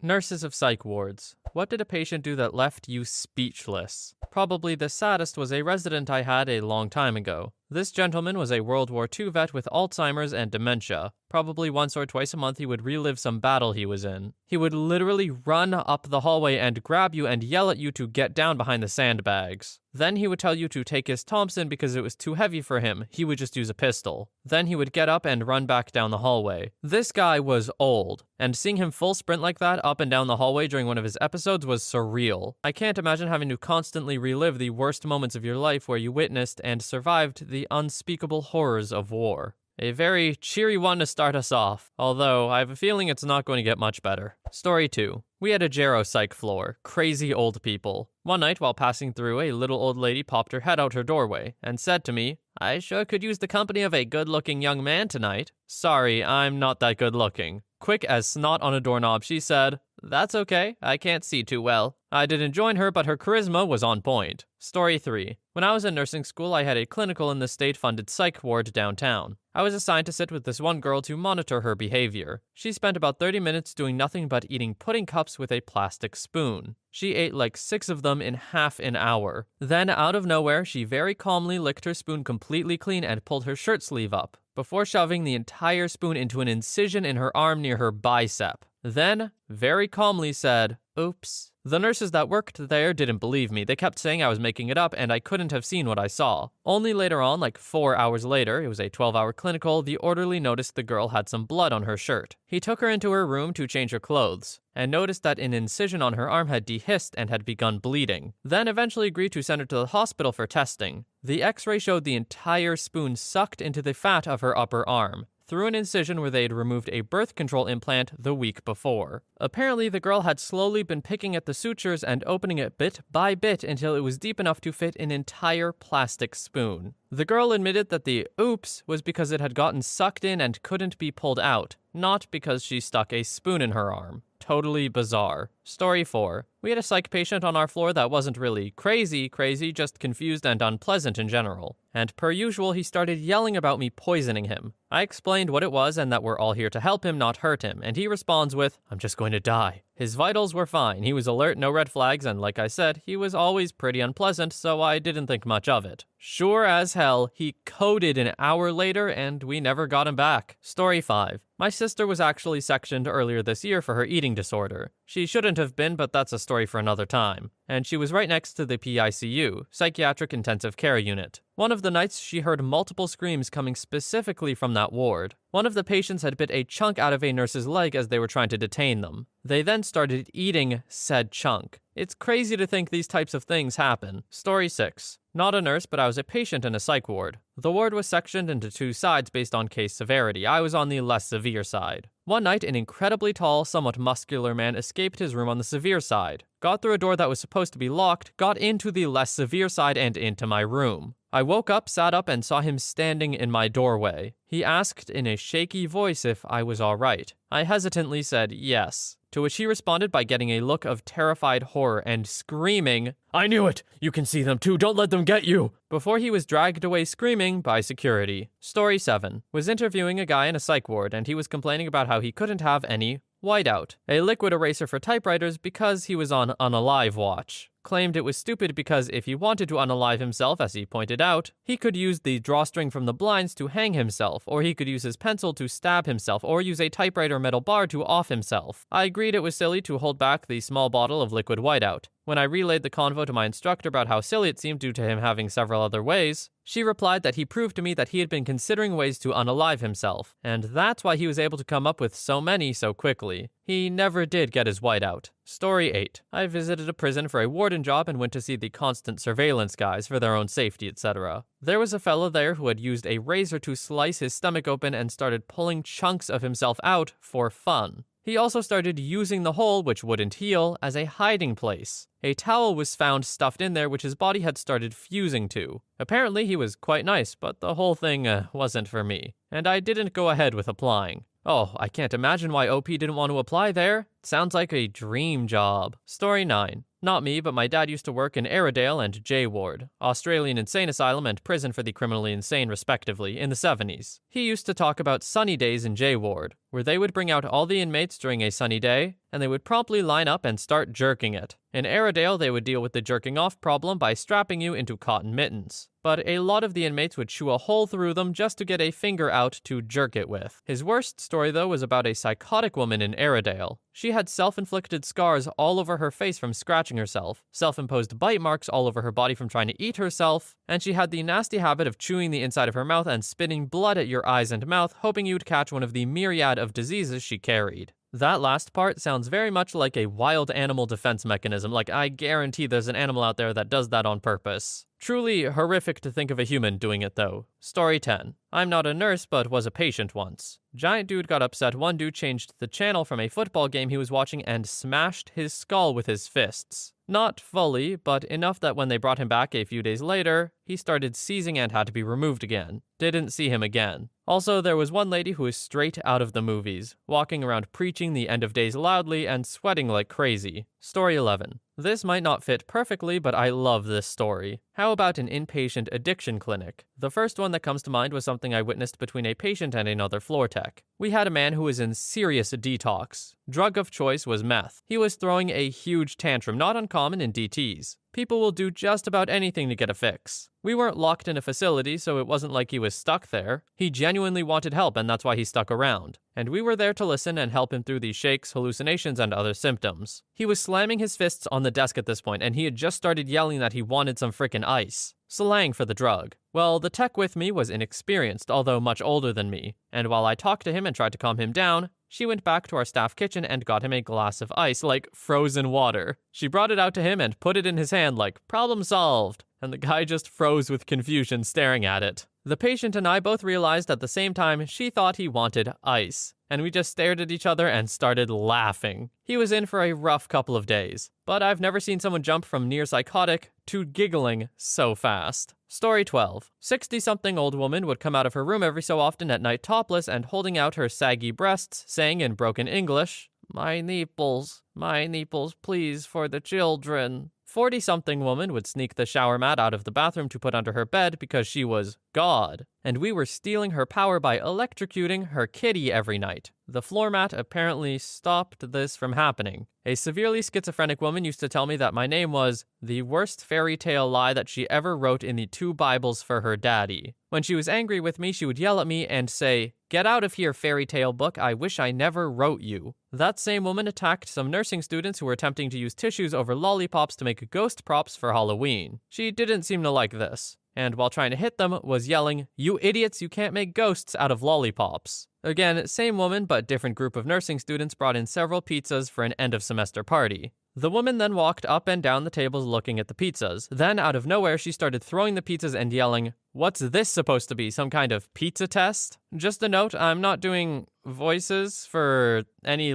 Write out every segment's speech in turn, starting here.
Nurses of psych wards. What did a patient do that left you speechless? Probably the saddest was a resident I had a long time ago. This gentleman was a World War II vet with Alzheimer's and dementia. Probably once or twice a month he would relive some battle he was in. He would literally run up the hallway and grab you and yell at you to get down behind the sandbags. Then he would tell you to take his Thompson because it was too heavy for him. He would just use a pistol. Then he would get up and run back down the hallway. This guy was old, and seeing him full sprint like that up and down the hallway during one of his episodes was surreal. I can't imagine having to constantly relive the worst moments of your life where you witnessed and survived the unspeakable horrors of war. A very cheery one to start us off, although I have a feeling it's not going to get much better. Story 2. We had a geropsych floor. Crazy old people. One night while passing through, a little old lady popped her head out her doorway and said to me, "I sure could use the company of a good-looking young man tonight." Sorry, I'm not that good-looking. Quick as snot on a doorknob, she said, "That's okay, I can't see too well." I didn't join her, but her charisma was on point. Story 3. When I was in nursing school, I had a clinical in the state-funded psych ward downtown. I was assigned to sit with this one girl to monitor her behavior. She spent about 30 minutes doing nothing but eating pudding cups with a plastic spoon. She ate like 6 of them in half an hour. Then, out of nowhere, she very calmly licked her spoon completely clean and pulled her shirt sleeve up, before shoving the entire spoon into an incision in her arm near her bicep. Then, very calmly said, "Oops." The nurses that worked there didn't believe me. They kept saying I was making it up and I couldn't have seen what I saw. Only later on, like 4 hours later, it was a 12-hour clinical, the orderly noticed the girl had some blood on her shirt. He took her into her room to change her clothes, and noticed that an incision on her arm had dehisced and had begun bleeding. Then eventually agreed to send her to the hospital for testing. The x-ray showed the entire spoon sucked into the fat of her upper arm, through an incision where they had removed a birth control implant the week before. Apparently, the girl had slowly been picking at the sutures and opening it bit by bit until it was deep enough to fit an entire plastic spoon. The girl admitted that the oops was because it had gotten sucked in and couldn't be pulled out, not because she stuck a spoon in her arm. Totally bizarre. Story 4. We had a psych patient on our floor that wasn't really crazy, just confused and unpleasant in general. And per usual, he started yelling about me poisoning him. I explained what it was and that we're all here to help him, not hurt him, and he responds with, "I'm just going to die." His vitals were fine, he was alert, no red flags, and like I said, he was always pretty unpleasant, so I didn't think much of it. Sure as hell, he coded an hour later, and we never got him back. Story 5. My sister was actually sectioned earlier this year for her eating disorder. She shouldn't have been, but that's a story for another time. And she was right next to the PICU, Psychiatric Intensive Care Unit. One of the nights, she heard multiple screams coming specifically from that ward. One of the patients had bit a chunk out of a nurse's leg as they were trying to detain them. They then started eating said chunk. It's crazy to think these types of things happen. Story 6. Not a nurse, but I was a patient in a psych ward. The ward was sectioned into 2 sides based on case severity. I was on the less severe side. One night, an incredibly tall, somewhat muscular man escaped his room on the severe side, got through a door that was supposed to be locked, got into the less severe side and into my room. I woke up, sat up, and saw him standing in my doorway. He asked in a shaky voice if I was all right. I hesitantly said yes, to which he responded by getting a look of terrified horror and screaming, "I knew it! You can see them too, don't let them get you!" before he was dragged away screaming by security. Story 7. Was interviewing a guy in a psych ward, and he was complaining about how he couldn't have any whiteout, a liquid eraser for typewriters, because he was on Unalive watch. Claimed it was stupid because if he wanted to unalive himself, as he pointed out, he could use the drawstring from the blinds to hang himself, or he could use his pencil to stab himself, or use a typewriter metal bar to off himself. I agreed it was silly to hold back the small bottle of liquid whiteout. When I relayed the convo to my instructor about how silly it seemed due to him having several other ways, she replied that he proved to me that he had been considering ways to unalive himself, and that's why he was able to come up with so many so quickly. He never did get his whiteout. Story 8. I visited a prison for a warden job and went to see the constant surveillance guys for their own safety, etc. There was a fellow there who had used a razor to slice his stomach open and started pulling chunks of himself out for fun. He also started using the hole, which wouldn't heal, as a hiding place. A towel was found stuffed in there, which his body had started fusing to. Apparently he was quite nice, but the whole thing wasn't for me, and I didn't go ahead with applying. Oh, I can't imagine why OP didn't want to apply there. Sounds like a dream job. Story 9. Not me, but my dad used to work in Airedale and J Ward, Australian Insane Asylum and Prison for the Criminally Insane respectively, in the 70s. He used to talk about sunny days in J Ward, where they would bring out all the inmates during a sunny day, and they would promptly line up and start jerking it. In Airedale, they would deal with the jerking off problem by strapping you into cotton mittens. But a lot of the inmates would chew a hole through them just to get a finger out to jerk it with. His worst story, though, was about a psychotic woman in Airedale. She had self-inflicted scars all over her face from scratching herself, self-imposed bite marks all over her body from trying to eat herself, and she had the nasty habit of chewing the inside of her mouth and spitting blood at your eyes and mouth, hoping you'd catch one of the myriad of diseases she carried. That last part sounds very much like a wild animal defense mechanism, like I guarantee there's an animal out there that does that on purpose. Truly horrific to think of a human doing it though. Story 10. I'm not a nurse, but was a patient once. Giant dude got upset one dude changed the channel from a football game he was watching and smashed his skull with his fists. Not fully, but enough that when they brought him back a few days later, he started seizing and had to be removed again. Didn't see him again. Also, there was one lady who was straight out of the movies, walking around preaching the end of days loudly and sweating like crazy. Story 11. This might not fit perfectly, but I love this story. How about an inpatient addiction clinic? The first one that comes to mind was something I witnessed between a patient and another floor tech. We had a man who was in serious detox. Drug of choice was meth. He was throwing a huge tantrum, not uncommon in DTs. People will do just about anything to get a fix. We weren't locked in a facility, so it wasn't like he was stuck there. He genuinely wanted help, and that's why he stuck around. And we were there to listen and help him through these shakes, hallucinations, and other symptoms. He was slamming his fists on the desk at this point, and he had just started yelling that he wanted some frickin' ice. Slang for the drug. Well, the tech with me was inexperienced, although much older than me, and while I talked to him and tried to calm him down, she went back to our staff kitchen and got him a glass of ice, like frozen water. She brought it out to him and put it in his hand like, problem solved, and the guy just froze with confusion staring at it. The patient and I both realized at the same time she thought he wanted ice, and we just stared at each other and started laughing. He was in for a rough couple of days, but I've never seen someone jump from near psychotic to giggling so fast. Story 12. 60-something old woman would come out of her room every so often at night topless and holding out her saggy breasts, saying in broken English, my nipples, please, for the children." 40-something woman would sneak the shower mat out of the bathroom to put under her bed because she was God, and we were stealing her power by electrocuting her kitty every night. The floor mat apparently stopped this from happening. A severely schizophrenic woman used to tell me that my name was the worst fairy tale lie that she ever wrote in the 2 Bibles for her daddy. When she was angry with me, she would yell at me and say, "Get out of here, fairy tale book, I wish I never wrote you." That same woman attacked some nursing students who were attempting to use tissues over lollipops to make ghost props for Halloween. She didn't seem to like this, and while trying to hit them, was yelling, "You idiots, you can't make ghosts out of lollipops." Again, same woman but different group of nursing students brought in several pizzas for an end-of-semester party. The woman then walked up and down the tables looking at the pizzas. Then, out of nowhere, she started throwing the pizzas and yelling, "What's this supposed to be, some kind of pizza test?" Just a note, I'm not doing voices for any,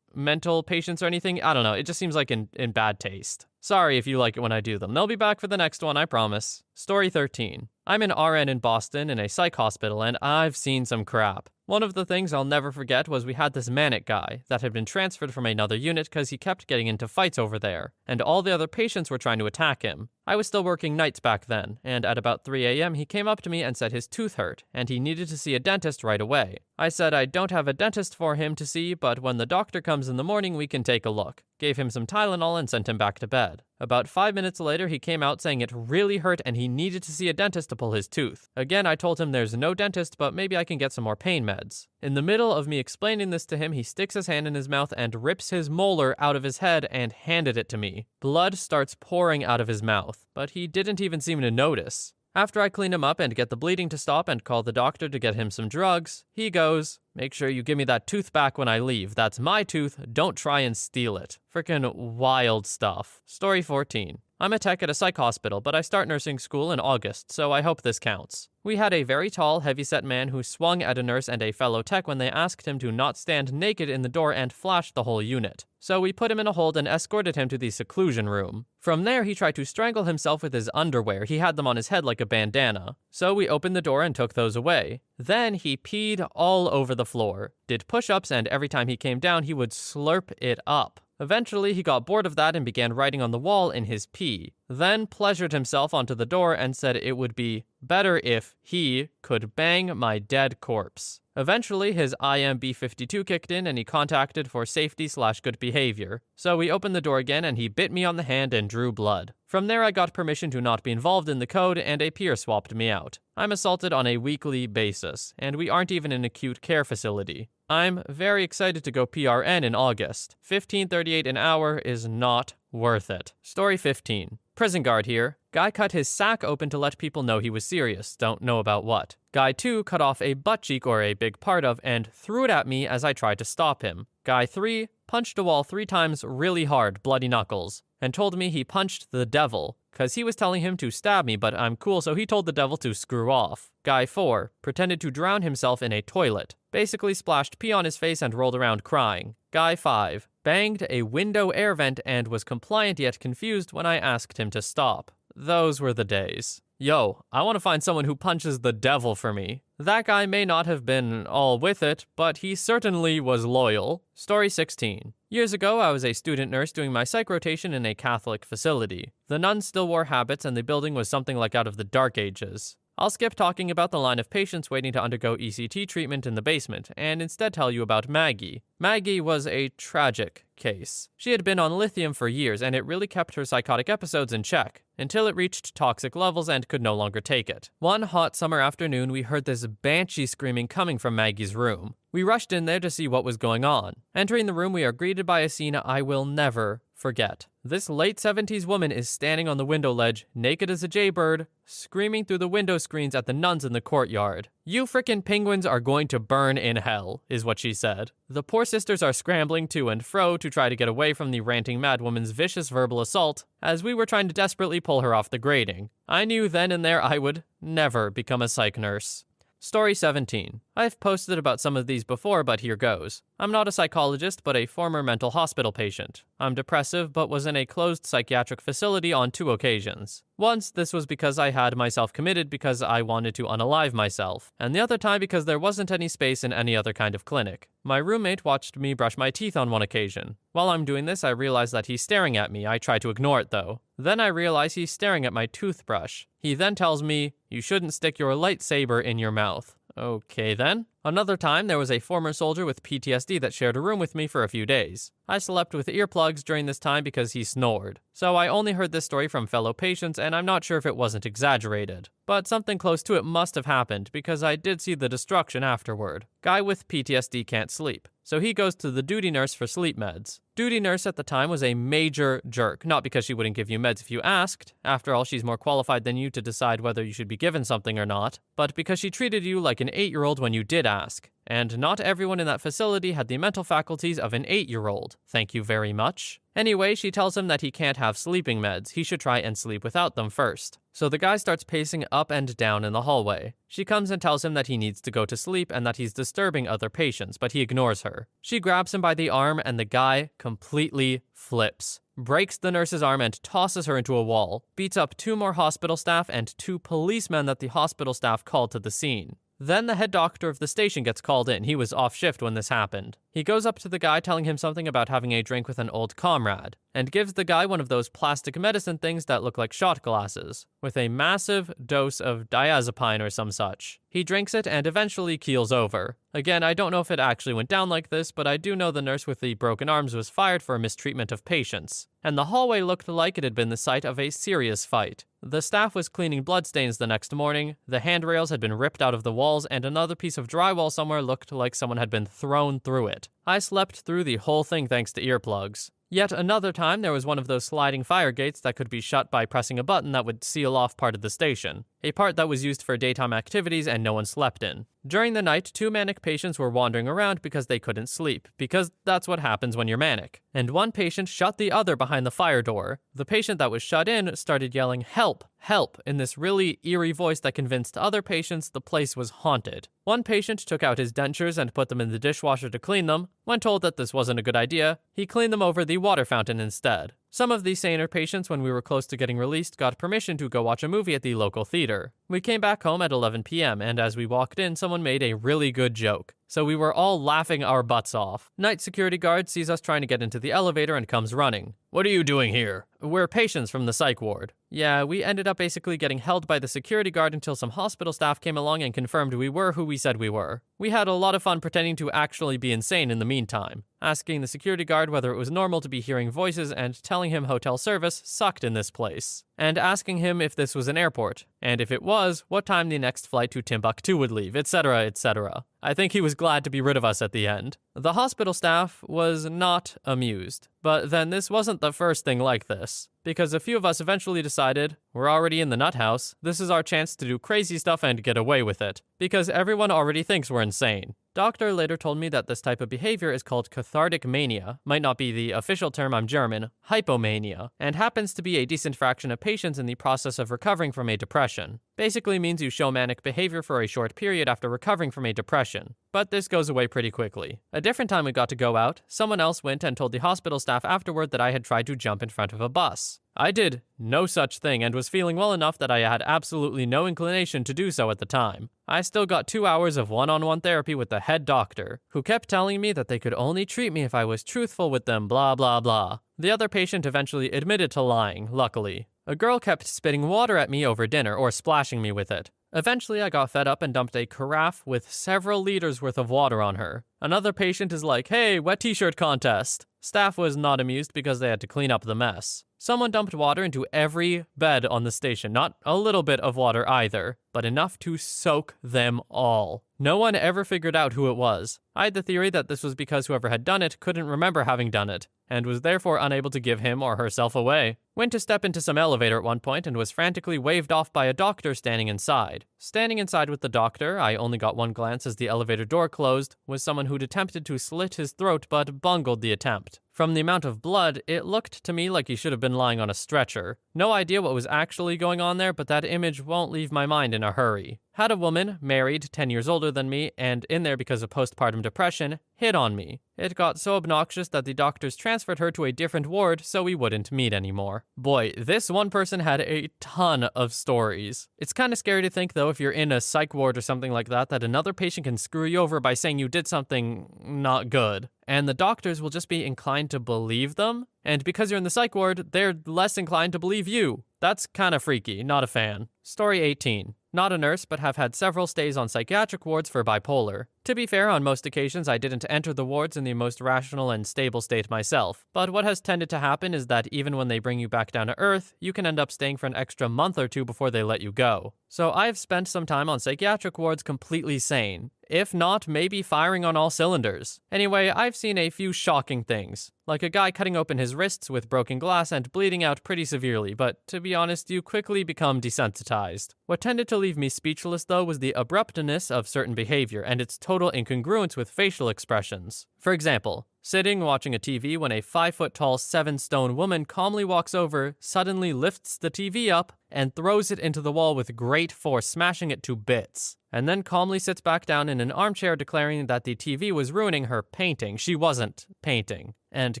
mental patients or anything. I don't know, it just seems like in bad taste. Sorry if you like it when I do them. They'll be back for the next one, I promise. Story 13. I'm an RN in Boston in a psych hospital, and I've seen some crap. One of the things I'll never forget was we had this manic guy that had been transferred from another unit because he kept getting into fights over there, and all the other patients were trying to attack him. I was still working nights back then, and at about 3 a.m. he came up to me and said his tooth hurt, and he needed to see a dentist right away. I said I don't have a dentist for him to see, but when the doctor comes in the morning we can take a look. Gave him some Tylenol and sent him back to bed. About 5 minutes later, he came out saying it really hurt and he needed to see a dentist to pull his tooth. Again, I told him there's no dentist, but maybe I can get some more pain meds. In the middle of me explaining this to him, he sticks his hand in his mouth and rips his molar out of his head and handed it to me. Blood starts pouring out of his mouth, but he didn't even seem to notice. After I clean him up and get the bleeding to stop and call the doctor to get him some drugs, he goes, "Make sure you give me that tooth back when I leave. That's my tooth. Don't try and steal it." Frickin' wild stuff. Story 14. I'm a tech at a psych hospital, but I start nursing school in August, so I hope this counts. We had a very tall, heavyset man who swung at a nurse and a fellow tech when they asked him to not stand naked in the door and flashed the whole unit. So we put him in a hold and escorted him to the seclusion room. From there, he tried to strangle himself with his underwear. He had them on his head like a bandana. So we opened the door and took those away. Then he peed all over the floor, did push-ups, and every time he came down, he would slurp it up. Eventually, he got bored of that and began writing on the wall in his pee, then pleasured himself onto the door and said it would be better if he could bang my dead corpse. Eventually, his IMB52 kicked in and he contacted for safety/good behavior. So we opened the door again and he bit me on the hand and drew blood. From there, I got permission to not be involved in the code and a peer swapped me out. I'm assaulted on a weekly basis, and we aren't even an acute care facility. I'm very excited to go PRN in August. $15.38 an hour is not worth it. Story 15. Prison guard here. Guy cut his sack open to let people know he was serious. Don't know about what. Guy 2 cut off a butt cheek or a big part of and threw it at me as I tried to stop him. Guy 3 punched a wall 3 times really hard, bloody knuckles, and told me he punched the devil, cause he was telling him to stab me, but I'm cool, so he told the devil to screw off. Guy 4 pretended to drown himself in a toilet, basically splashed pee on his face and rolled around crying. Guy 5 banged a window air vent and was compliant yet confused when I asked him to stop. Those were the days. Yo, I want to find someone who punches the devil for me. That guy may not have been all with it, but he certainly was loyal. Story 16. Years ago, I was a student nurse doing my psych rotation in a Catholic facility. The nuns still wore habits and the building was something like out of the Dark Ages. I'll skip talking about the line of patients waiting to undergo ECT treatment in the basement, and instead tell you about Maggie. Maggie was a tragic case. She had been on lithium for years, and it really kept her psychotic episodes in check, until it reached toxic levels and could no longer take it. One hot summer afternoon, we heard this banshee screaming coming from Maggie's room. We rushed in there to see what was going on. Entering the room, we are greeted by a scene I will never forget. This late 70s woman is standing on the window ledge, naked as a jaybird, screaming through the window screens at the nuns in the courtyard. "You frickin' penguins are going to burn in hell," is what she said. The poor sisters are scrambling to and fro to try to get away from the ranting madwoman's vicious verbal assault, as we were trying to desperately pull her off the grating. I knew then and there I would never become a psych nurse. Story 17. I've posted about some of these before, but here goes. I'm not a psychologist, but a former mental hospital patient. I'm depressive, but was in a closed psychiatric facility on 2 occasions. Once, this was because I had myself committed because I wanted to unalive myself, and the other time because there wasn't any space in any other kind of clinic. My roommate watched me brush my teeth on one occasion. While I'm doing this, I realize that he's staring at me. I try to ignore it, though. Then I realize he's staring at my toothbrush. He then tells me, "You shouldn't stick your lightsaber in your mouth." Okay then. Another time, there was a former soldier with PTSD that shared a room with me for a few days. I slept with earplugs during this time because he snored. So I only heard this story from fellow patients, and I'm not sure if it wasn't exaggerated. But something close to it must have happened, because I did see the destruction afterward. Guy with PTSD can't sleep, so he goes to the duty nurse for sleep meds. Duty nurse at the time was a major jerk, not because she wouldn't give you meds if you asked. After all, she's more qualified than you to decide whether you should be given something or not, but because she treated you like an 8-year-old when you did ask. And not everyone in that facility had the mental faculties of an 8-year-old. Thank you very much. Anyway, she tells him that he can't have sleeping meds. He should try and sleep without them first. So the guy starts pacing up and down in the hallway. She comes and tells him that he needs to go to sleep and that he's disturbing other patients, but he ignores her. She grabs him by the arm and the guy completely flips, breaks the nurse's arm and tosses her into a wall, beats up 2 more hospital staff and 2 policemen that the hospital staff called to the scene. Then the head doctor of the station gets called in. He was off shift when this happened. He goes up to the guy telling him something about having a drink with an old comrade, and gives the guy one of those plastic medicine things that look like shot glasses, with a massive dose of diazepam or some such. He drinks it and eventually keels over. Again, I don't know if it actually went down like this, but I do know the nurse with the broken arms was fired for mistreatment of patients, and the hallway looked like it had been the site of a serious fight. The staff was cleaning bloodstains the next morning, the handrails had been ripped out of the walls, and another piece of drywall somewhere looked like someone had been thrown through it. I slept through the whole thing thanks to earplugs. Yet another time, there was one of those sliding fire gates that could be shut by pressing a button that would seal off part of the station. a part that was used for daytime activities and no one slept in. During the night, 2 manic patients were wandering around because they couldn't sleep, because that's what happens when you're manic. And one patient shut the other behind the fire door. The patient that was shut in started yelling, "Help! Help!" in this really eerie voice that convinced other patients the place was haunted. One patient took out his dentures and put them in the dishwasher to clean them. When told that this wasn't a good idea, he cleaned them over the water fountain instead. Some of the saner patients, when we were close to getting released, got permission to go watch a movie at the local theater. We came back home at 11 p.m., and as we walked in, someone made a really good joke. So we were all laughing our butts off. Night security guard sees us trying to get into the elevator and comes running. "What are you doing here?" "We're patients from the psych ward." Yeah, we ended up basically getting held by the security guard until some hospital staff came along and confirmed we were who we said we were. We had a lot of fun pretending to actually be insane in the meantime, asking the security guard whether it was normal to be hearing voices and telling him hotel service sucked in this place, and asking him if this was an airport, and if it was, what time the next flight to Timbuktu would leave, etc., etc. I think he was glad to be rid of us at the end. The hospital staff was not amused. But then this wasn't the first thing like this, because a few of us eventually decided, we're already in the nut house, this is our chance to do crazy stuff and get away with it, because everyone already thinks we're insane. Doctor later told me that this type of behavior is called cathartic mania, might not be the official term, I'm German, hypomania, and happens to be a decent fraction of patients in the process of recovering from a depression. Basically means you show manic behavior for a short period after recovering from a depression, but this goes away pretty quickly. A different time we got to go out, someone else went and told the hospital staff afterward that I had tried to jump in front of a bus. I did no such thing and was feeling well enough that I had absolutely no inclination to do so at the time. I still got 2 hours of one-on-one therapy with the head doctor, who kept telling me that they could only treat me if I was truthful with them, blah blah blah. The other patient eventually admitted to lying, luckily. A girl kept spitting water at me over dinner or splashing me with it. Eventually, I got fed up and dumped a carafe with several liters worth of water on her. Another patient is like, "Hey, wet t-shirt contest." Staff was not amused because they had to clean up the mess. Someone dumped water into every bed on the station, not a little bit of water either, but enough to soak them all. No one ever figured out who it was. I had the theory that this was because whoever had done it couldn't remember having done it, and was therefore unable to give him or herself away. Went to step into some elevator at one point and was frantically waved off by a doctor standing inside. Standing inside with the doctor, I only got one glance as the elevator door closed, was someone who'd attempted to slit his throat but bungled the attempt. From the amount of blood, it looked to me like he should have been lying on a stretcher. No idea what was actually going on there, but that image won't leave my mind in a hurry. Had a woman, married, 10 years older than me, and in there because of postpartum depression, hit on me. It got so obnoxious that the doctors transferred her to a different ward so we wouldn't meet anymore. Boy, this one person had a ton of stories. It's kind of scary to think, though, if you're in a psych ward or something like that another patient can screw you over by saying you did something not good. And the doctors will just be inclined to believe them. And because you're in the psych ward, they're less inclined to believe you. That's kind of freaky, not a fan. Story 18. Not a nurse, but have had several stays on psychiatric wards for bipolar. To be fair, on most occasions I didn't enter the wards in the most rational and stable state myself. But what has tended to happen is that even when they bring you back down to earth, you can end up staying for an extra month or two before they let you go. So I've spent some time on psychiatric wards completely sane. If not, maybe firing on all cylinders. Anyway, I've seen a few shocking things. Like a guy cutting open his wrists with broken glass and bleeding out pretty severely, but to be honest, you quickly become desensitized. What tended to leave me speechless, though, was the abruptness of certain behavior and its total incongruence with facial expressions. For example, sitting watching a TV when a 5-foot-tall, 7-stone woman calmly walks over, suddenly lifts the TV up, and throws it into the wall with great force, smashing it to bits. And then calmly sits back down in an armchair declaring that the TV was ruining her painting. She wasn't painting. And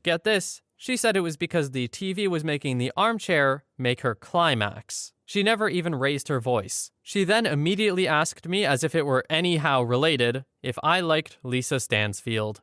get this, she said it was because the TV was making the armchair make her climax. She never even raised her voice. She then immediately asked me, as if it were anyhow related, if I liked Lisa Stansfield.